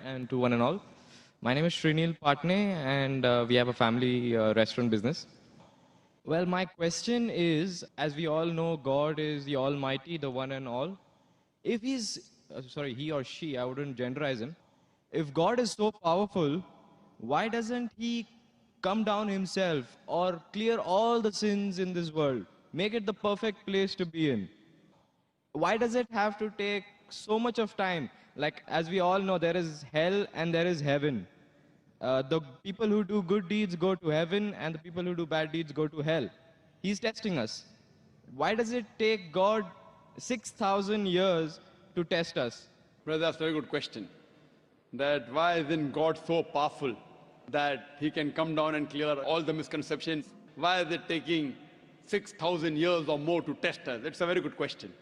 and to one and all. My name is Srinil Patne, and we have a family restaurant business. Well, my question is, as we all know, God is the Almighty, the one and all. If he or she, I wouldn't genderize him. If God is so powerful, why doesn't he come down himself or clear all the sins in this world? Make it the perfect place to be in. Why does it have to take so much of time? Like, as we all know, there is hell and there is heaven. The people who do good deeds go to heaven, and the people who do bad deeds go to hell. He's testing us. Why does it take God 6,000 years to test us? Brother, that's a very good question. That why isn't God so powerful that he can come down and clear all the misconceptions? Why is it taking 6,000 years or more to test us? It's a very good question.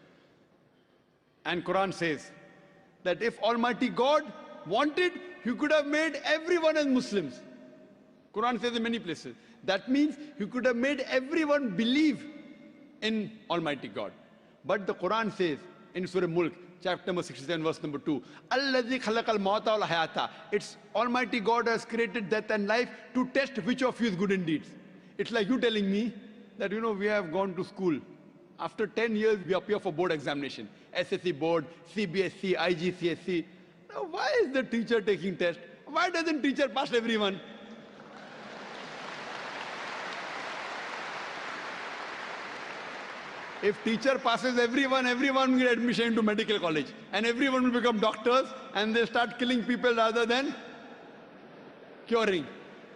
And Quran says that if Almighty God wanted, he could have made everyone as Muslims. Quran says in many places. That means he could have made everyone believe in Almighty God. But the Quran says in Surah Mulk, chapter number 67, verse number 2, Alladhi khalaqal mauta wal hayata. It's Almighty God has created death and life to test which of you is good in deeds. It's like you telling me that, we have gone to school. After 10 years, we appear for board examination. SSC board, CBSC, IGCSE. Now, why is the teacher taking test? Why doesn't teacher pass everyone? If teacher passes everyone, everyone will get admission into medical college. And everyone will become doctors and they start killing people rather than curing.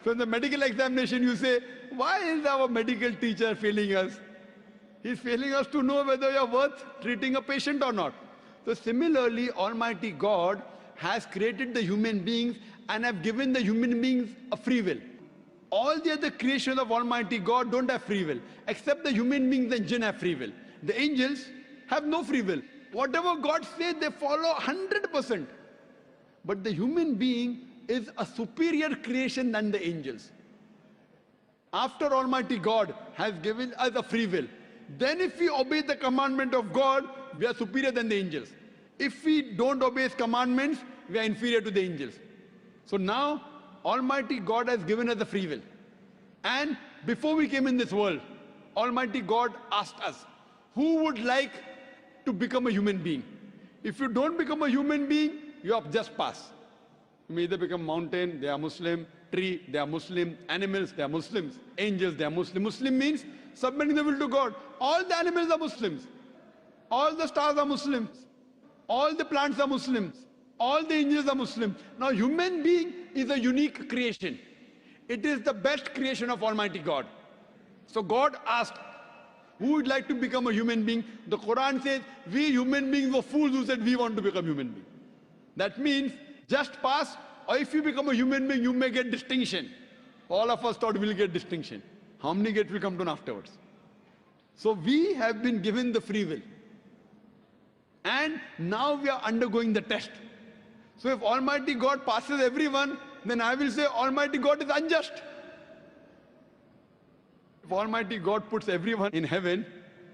So in the medical examination, you say, why is our medical teacher failing us? He's failing us to know whether you're worth treating a patient or not. So similarly, Almighty God has created the human beings and have given the human beings a free will. All the other creations of Almighty God don't have free will, except the human beings and jinn have free will. The angels have no free will. Whatever God says, they follow 100%. But the human being is a superior creation than the angels. After Almighty God has given us a free will, then if we obey the commandment of God, we are superior than the angels. If we don't obey his commandments, we are inferior to the angels. So now, Almighty God has given us the free will. And before we came in this world, Almighty God asked us, who would like to become a human being? If you don't become a human being, you have just passed. You may either become mountain, they are Muslim, tree, they are Muslim, animals, they are Muslims, angels, they are Muslim. Muslim means submitting the will to God. All the animals are Muslims. All the stars are Muslims. All the plants are Muslims. All the angels are Muslim. Now, human being is a unique creation. It is the best creation of Almighty God. So God asked, who would like to become a human being? The Quran says, we human beings were fools who said we want to become human beings. That means just pass, or if you become a human being, you may get distinction. All of us thought we'll get distinction. How many get will come down afterwards? So we have been given the free will. And now we are undergoing the test. So if Almighty God passes everyone, then I will say Almighty God is unjust. If Almighty God puts everyone in heaven,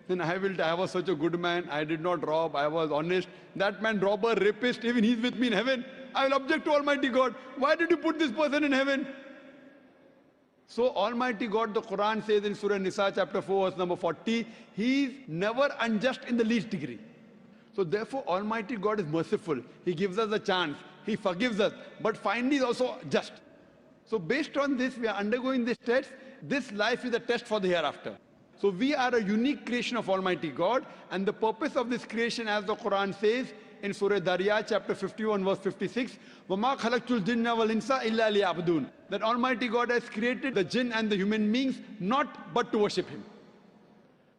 then I was such a good man, I did not rob, I was honest. That man, robber, rapist, even he's with me in heaven. I will object to Almighty God. Why did you put this person in heaven? So Almighty God, the Quran says in Surah Nisa chapter 4 verse number 40, he is never unjust in the least degree. So therefore Almighty God is merciful. He gives us a chance. He forgives us. But finally is also just. So based on this, we are undergoing this test. This life is a test for the hereafter. So we are a unique creation of Almighty God. And the purpose of this creation, as the Quran says in Surah Dariyat chapter 51 verse 56, وَمَا خَلَقْتُ الْجِنَّ وَالْإِنسَ إِلَّا لِيَعْبُدُونَ. That Almighty God has created the jinn and the human beings not but to worship him.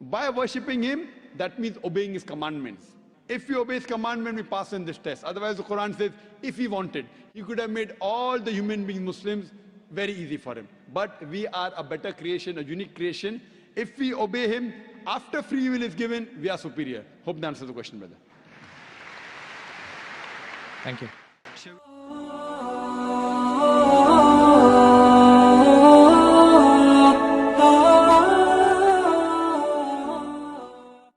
By worshipping him, that means obeying his commandments. If we obey his commandment, we pass in this test. Otherwise, the Quran says, if he wanted, he could have made all the human beings Muslims very easy for him. But we are a better creation, a unique creation. If we obey him, after free will is given, we are superior. Hope that answers the question, brother. Thank you.